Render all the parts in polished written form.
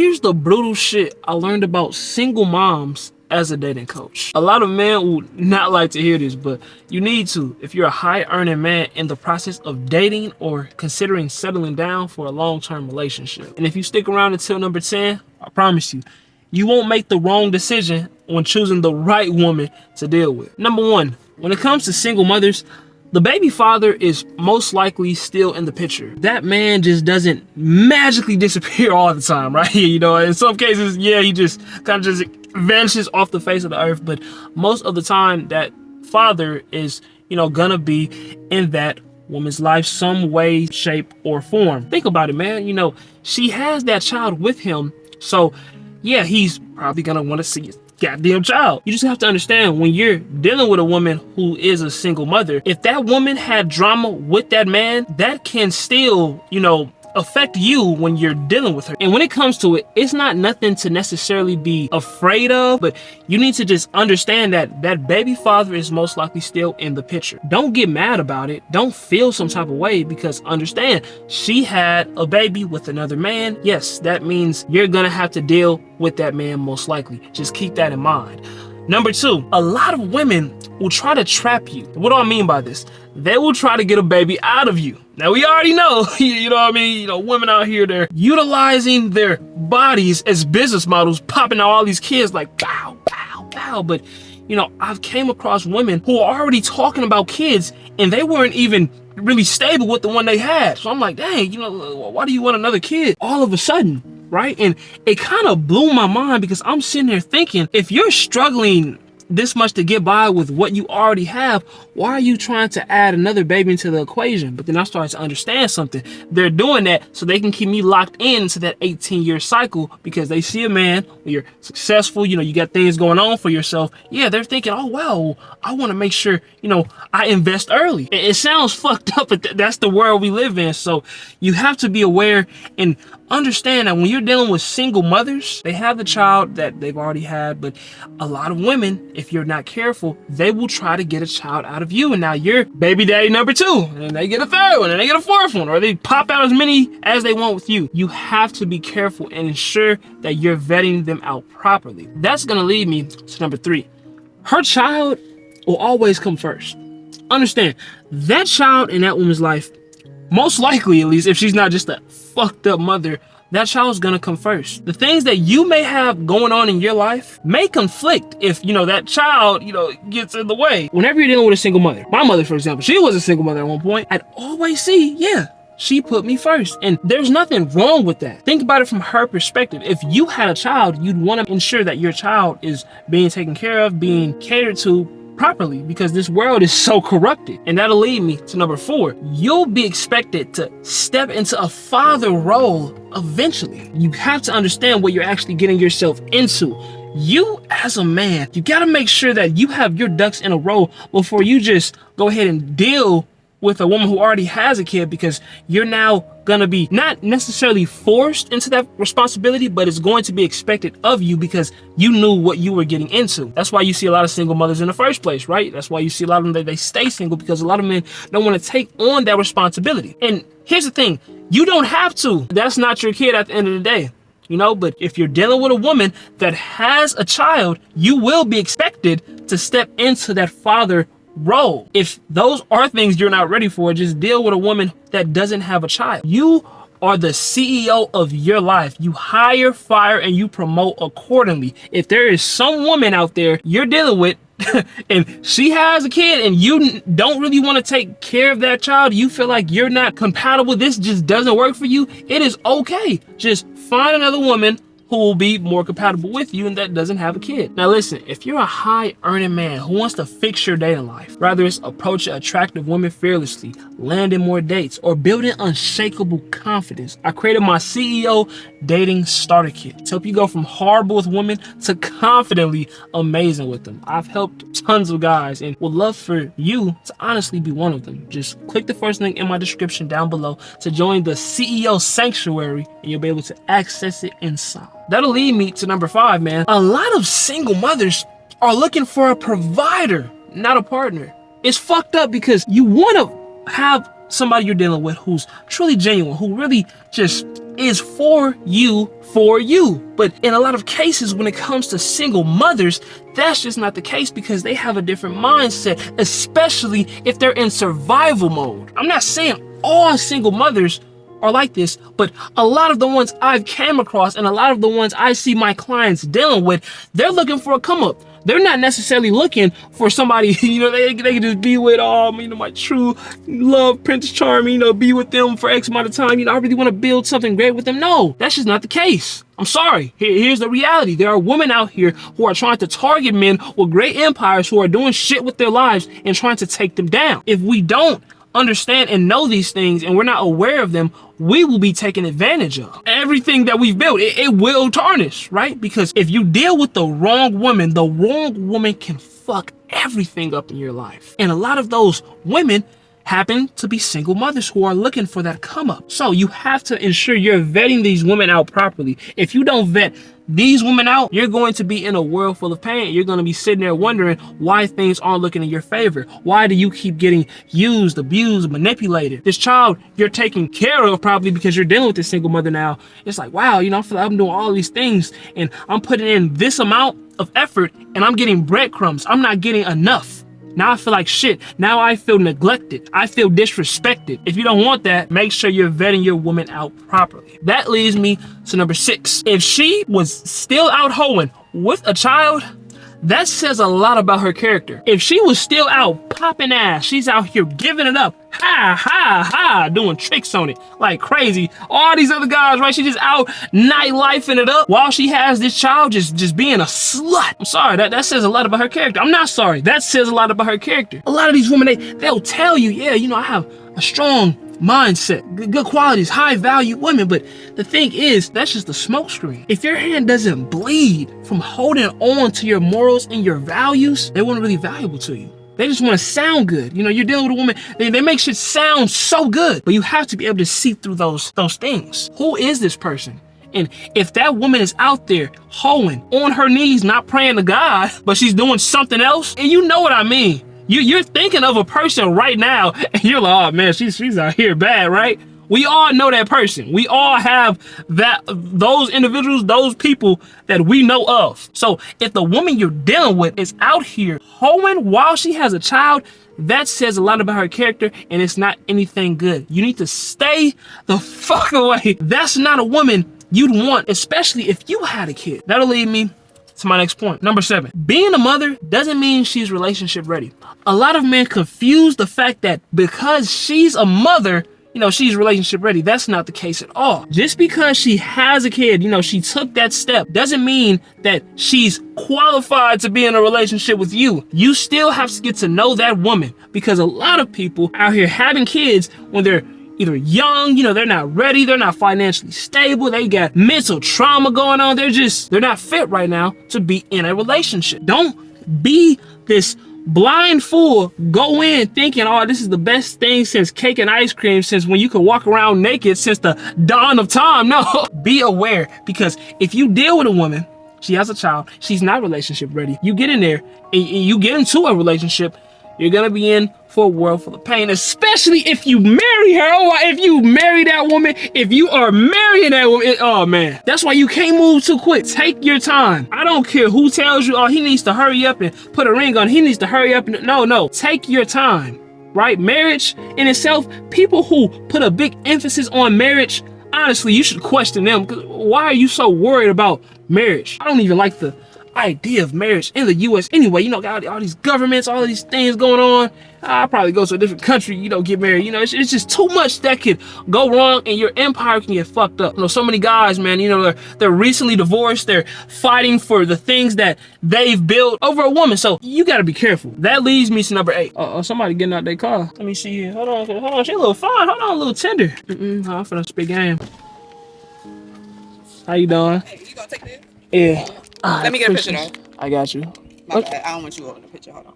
here's the brutal shit I learned about single moms as a dating coach. A lot of men would not like to hear this, but you need to if you're a high earning man in the process of dating or considering settling down for a long-term relationship. And if you stick around until number 10, I promise you won't make the wrong decision when choosing the right woman to deal with. Number 1, when it comes to single mothers, the baby father is most likely still in the picture. That man just doesn't magically disappear all the time, right? You know, in some cases, yeah, he just kind of just vanishes off the face of the earth. But most of the time, that father is, gonna be in that woman's life some way, shape, or form. Think about it, man. She has that child with him. So, yeah, he's probably gonna want to see his goddamn child. You just have to understand, when you're dealing with a woman who is a single mother, if that woman had drama with that man, that can still, affect you when you're dealing with her. And when it comes to it, it's not nothing to necessarily be afraid of, but you need to just understand that that baby father is most likely still in the picture. Don't get mad about it. Don't feel some type of way, because understand, she had a baby with another man. Yes, that means you're gonna have to deal with that man most likely. Just keep that in mind. Number 2, a lot of women will try to trap you. What do I mean by this? They will try to get a baby out of you. Now, we already know, you know what I mean? Women out here, they're utilizing their bodies as business models, popping out all these kids like pow, pow, pow. But, I've came across women who are already talking about kids, and they weren't even really stable with the one they had. So I'm like, dang, why do you want another kid all of a sudden? Right? And it kind of blew my mind, because I'm sitting there thinking, if you're struggling this much to get by with what you already have, why are you trying to add another baby into the equation? But then I started to understand something. They're doing that so they can keep me locked into that 18-year cycle, because they see a man, when you're successful, you got things going on for yourself. Yeah, they're thinking, oh, well, I want to make sure, I invest early. It sounds fucked up, but that's the world we live in. So you have to be aware and understand that when you're dealing with single mothers, they have the child that they've already had. But a lot of women, if you're not careful, they will try to get a child out of you, and now you're baby daddy number 2, and then they get a 3rd one, and they get a 4th one, or they pop out as many as they want with you. You have to be careful and ensure that you're vetting them out properly. That's gonna lead me to number 3. Her child will always come first. Understand, that child in that woman's life, most likely, at least, if she's not just a fucked up mother, that child's gonna come first. The things that you may have going on in your life may conflict if, that child, gets in the way. Whenever you're dealing with a single mother, my mother, for example, she was a single mother at one point, I'd always see, yeah, she put me first. And there's nothing wrong with that. Think about it from her perspective. If you had a child, you'd want to ensure that your child is being taken care of, being catered to properly, because this world is so corrupted. And that'll lead me to number 4. You'll be expected to step into a father role eventually. You have to understand what you're actually getting yourself into. You, as a man, you got to make sure that you have your ducks in a row before you just go ahead and deal with a woman who already has a kid, because you're now gonna be not necessarily forced into that responsibility, but it's going to be expected of you because you knew what you were getting into. That's why you see a lot of single mothers in the first place, right? That's why you see a lot of them, they stay single, because a lot of men don't want to take on that responsibility. And here's the thing, you don't have to. That's not your kid at the end of the day. But if you're dealing with a woman that has a child, you will be expected to step into that father role. If those are things you're not ready for, just deal with a woman that doesn't have a child. You are the CEO of your life. You hire, fire, and you promote accordingly. If there is some woman out there you're dealing with and she has a kid and you don't really want to take care of that child, you feel like you're not compatible, this just doesn't work for you, it is okay. Just find another woman who will be more compatible with you and that doesn't have a kid. Now listen, if you're a high earning man who wants to fix your dating life, whether it's approaching attractive women fearlessly, landing more dates, or building unshakable confidence, I created my CEO Dating Starter Kit to help you go from horrible with women to confidently amazing with them. I've helped tons of guys and would love for you to honestly be one of them. Just click the first link in my description down below to join the CEO Sanctuary and you'll be able to access it inside. That'll lead me to number 5, man. A lot of single mothers are looking for a provider, not a partner. It's fucked up because you want to have somebody you're dealing with who's truly genuine, who really just is for you. But in a lot of cases, when it comes to single mothers, that's just not the case because they have a different mindset, especially if they're in survival mode. I'm not saying all single mothers are like this, but a lot of the ones I've came across and a lot of the ones I see my clients dealing with, they're looking for a come up. They're not necessarily looking for somebody, they can just be with, my true love, Prince Charming, be with them for X amount of time. I really want to build something great with them. No, that's just not the case. I'm sorry. Here's the reality. There are women out here who are trying to target men with great empires who are doing shit with their lives and trying to take them down. If we don't understand and know these things and we're not aware of them, we will be taken advantage of. Everything that we've built, it will tarnish, right? Because if you deal with the wrong woman can fuck everything up in your life. And a lot of those women happen to be single mothers who are looking for that come up. So you have to ensure you're vetting these women out properly. If you don't vet these women out, you're going to be in a world full of pain. You're going to be sitting there wondering why things aren't looking in your favor. Why do you keep getting used, abused, manipulated? This child you're taking care of probably because you're dealing with this single mother now. It's like, wow, I feel like I'm doing all these things and I'm putting in this amount of effort and I'm getting breadcrumbs. I'm not getting enough. Now I feel like shit. Now I feel neglected. I feel disrespected. If you don't want that, make sure you're vetting your woman out properly. That leads me to number 6. If she was still out hoeing with a child, that says a lot about her character. If she was still out popping ass, she's out here giving it up, doing tricks on it like crazy. All these other guys, right? She just out nightlifing it up while she has this child just being a slut. I'm sorry, that says a lot about her character. I'm not sorry. That says a lot about her character. A lot of these women, they'll tell you, yeah, I have a strong mindset, good qualities, high value women. But the thing is, that's just a smokescreen. If your hand doesn't bleed from holding on to your morals and your values, they weren't really valuable to you. They just want to sound good. You're dealing with a woman, they make shit sound so good, but you have to be able to see through those things. Who is this person? And if that woman is out there hoeing on her knees, not praying to God, but she's doing something else, and you know what I mean. You're thinking of a person right now, and you're like, oh man, she's out here bad, right? We all know that person. We all have those individuals, those people that we know of. So if the woman you're dealing with is out here hoeing while she has a child, that says a lot about her character, and it's not anything good. You need to stay the fuck away. That's not a woman you'd want, especially if you had a kid. That'll lead me to my next point. Number 7, being a mother doesn't mean she's relationship ready. A lot of men confuse the fact that because she's a mother, she's relationship ready. That's not the case at all. Just because she has a kid, she took that step, doesn't mean that she's qualified to be in a relationship with you. You still have to get to know that woman, because a lot of people out here having kids when they're either young, they're not ready, they're not financially stable, they got mental trauma going on, they're not fit right now to be in a relationship. Don't be this blind fool, go in thinking, oh, this is the best thing since cake and ice cream, since when you could walk around naked since the dawn of time. No, be aware, because if you deal with a woman, she has a child, she's not relationship ready, you get in there and you get into a relationship, you're gonna be in for a world full of pain, especially if you marry her. Oh, if you marry that woman, if you are marrying that woman, oh man. That's why you can't move too quick. Take your time. I don't care who tells you, oh, he needs to hurry up and put a ring on, he needs to hurry up and no, take your time, right? Marriage in itself, people who put a big emphasis on marriage, honestly, you should question them, because why are you so worried about marriage? I don't even like the idea of marriage in the US anyway. Got all these governments, all of these things going on. I'll probably go to a different country, get married. It's just too much that could go wrong and your empire can get fucked up. So many guys, man, they're recently divorced, they're fighting for the things that they've built over a woman. So you gotta be careful. That leads me to number 8. Somebody getting out their car. Let me see here. Hold on, she a little fine. Hold on, a little tender. I'm finna spit game. How you doing? Hey, you gonna take this? Yeah. Let me get a picture though. I got you. My bad. I don't want you holding the picture. Hold on.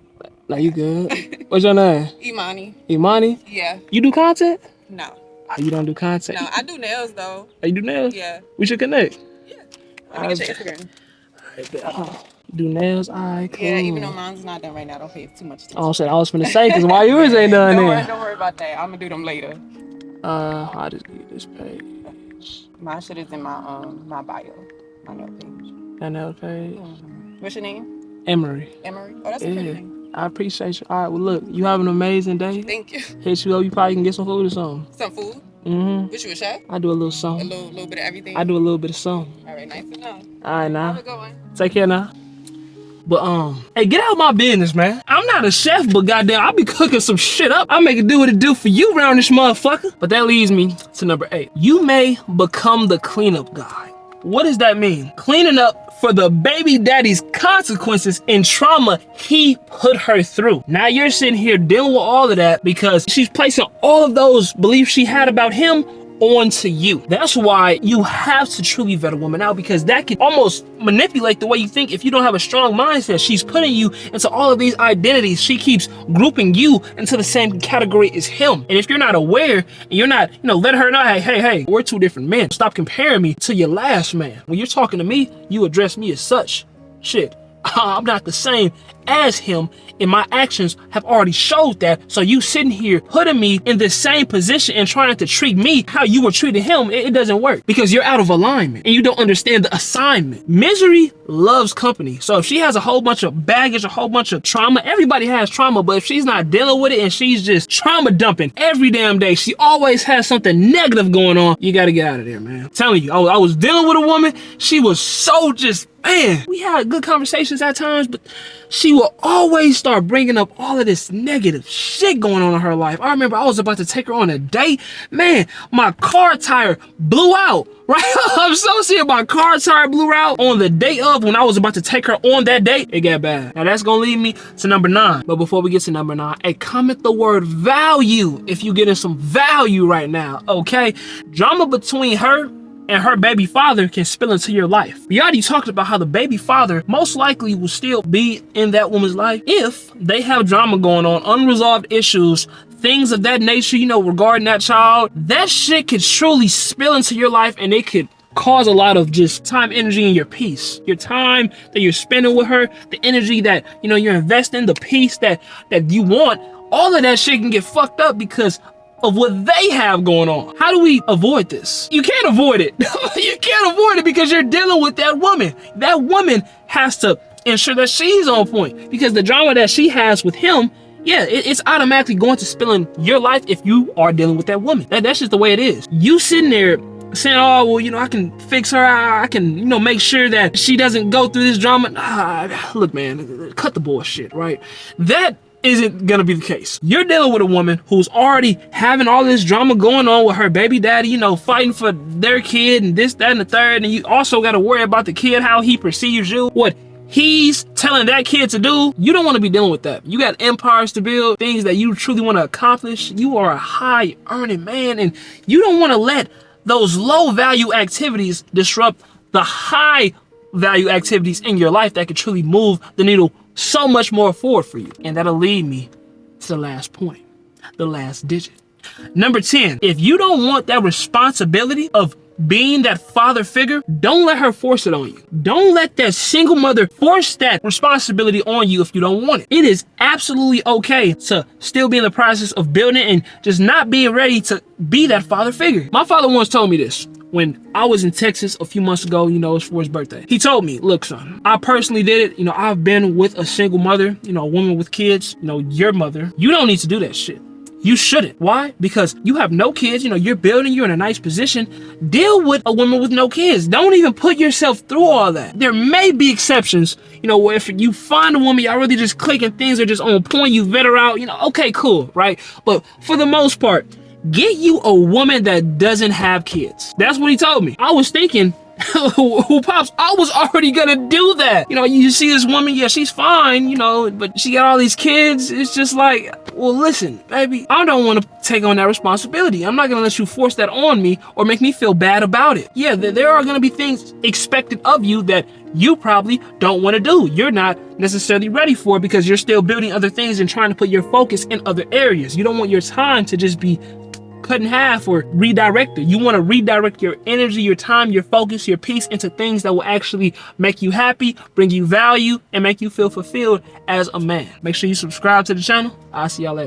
No, you good. What's your name? Imani. Imani? Yeah. You do content? No. Oh, you don't do content? No, I do nails though. Oh, you do nails? Yeah. We should connect. Yeah. Let me get your Instagram. Alright, do nails? Alright, cool. Yeah, even though mine's not done right now, don't pay too much attention. Oh, shit, I was finna say, because why yours ain't done don't then? worry about that. I'm gonna do them later. I'll just give you this page. My shit is in my bio, my note page. I know, okay. What's your name? Emery. Emery. Oh, that's a pretty name. I appreciate you. All right, well, look, you have an amazing day. Thank you. Hit you up, you probably can get some food or something. Some food? Mm-hmm. What, you a chef? I do a little something. A little bit of everything? I do a little bit of something. All right, nice to know. All right, now. Have a good one. Take care now. But, hey, get out of my business, man. I'm not a chef, but goddamn, I'll be cooking some shit up. I'll make it do what it do for you around this motherfucker. But that leads me to number 8. You may become the cleanup guy. What does that mean? Cleaning up for the baby daddy's consequences and trauma he put her through. Now you're sitting here dealing with all of that because she's placing all of those beliefs she had about him onto you. That's why you have to truly vet a woman out, because that can almost manipulate the way you think if you don't have a strong mindset. She's putting you into all of these identities. She keeps grouping you into the same category as him. And if you're not aware and you're not, let her know, hey, we're two different men. Stop comparing me to your last man. When you're talking to me, you address me as such. Shit, I'm not the same as him, and my actions have already showed that. So you sitting here putting me in the same position and trying to treat me how you were treating him, it doesn't work, because you're out of alignment and you don't understand the assignment. Misery loves company. So if she has a whole bunch of baggage, a whole bunch of trauma, everybody has trauma, but if she's not dealing with it and she's just trauma dumping every damn day, she always has something negative going on, you gotta get out of there, man. I'm telling you, I was dealing with a woman, she was so just, man, we had good conversations at times, but she will always start bringing up all of this negative shit going on in her life. I remember I was about to take her on a date. Man, my car tire blew out, right? I'm so serious. My car tire blew out on the day of when I was about to take her on that date. It got bad. Now that's gonna lead me to number 9. But before we get to number 9, hey, comment the word value if you getting some value right now, okay? Drama between her and her baby father can spill into your life. We already talked about how the baby father most likely will still be in that woman's life if they have drama going on, unresolved issues, things of that nature, regarding that child. That shit could truly spill into your life, and it could cause a lot of just time, energy, and your peace. Your time that you're spending with her, the energy that, you're investing, the peace that you want, all of that shit can get fucked up because of what they have going on. How do we avoid this? You can't avoid it. You can't avoid it because you're dealing with that woman. That woman has to ensure that she's on point, because the drama that she has with him, it's automatically going to spill in your life if you are dealing with that woman. That's just the way it is. You sitting there saying, oh, well, I can fix her. I can, make sure that she doesn't go through this drama. Look, man, cut the bullshit, right? That isn't gonna be the case. You're dealing with a woman who's already having all this drama going on with her baby daddy, fighting for their kid and this, that, and the third. And you also got to worry about the kid, how he perceives you, what he's telling that kid to do. You don't want to be dealing with that. You got empires to build, things that you truly want to accomplish. You are a high earning man, and you don't want to let those low value activities disrupt the high value activities in your life that could truly move the needle so much more forward for you. And that'll lead me to the last point, the last digit. Number 10, if you don't want that responsibility of being that father figure, don't let her force it on you. Don't let that single mother force that responsibility on you if you don't want it. It is absolutely okay to still be in the process of building and just not being ready to be that father figure. My father once told me this when I was in Texas a few months ago, it was for his birthday. He told me, look, son, I personally did it. I've been with a single mother, a woman with kids, your mother. You don't need to do that shit. You shouldn't. Why? Because you have no kids, you're building, you're in a nice position. Deal with a woman with no kids. Don't even put yourself through all that. There may be exceptions, where if you find a woman, y'all really just click and things are just on point, you vet her out, okay, cool, right? But for the most part, get you a woman that doesn't have kids. That's what he told me. I was thinking, Pops, I was already gonna do that. You see this woman, yeah, she's fine, but she got all these kids. It's just like, well, listen, baby, I don't want to take on that responsibility. I'm not gonna let you force that on me or make me feel bad about it. Yeah, there are gonna be things expected of you that you probably don't want to do. You're not necessarily ready for it because you're still building other things and trying to put your focus in other areas. You don't want your time to just be cut in half or redirected. You want to redirect your energy, your time, your focus, your peace into things that will actually make you happy, bring you value, and make you feel fulfilled as a man. Make sure you subscribe to the channel. I'll see y'all later.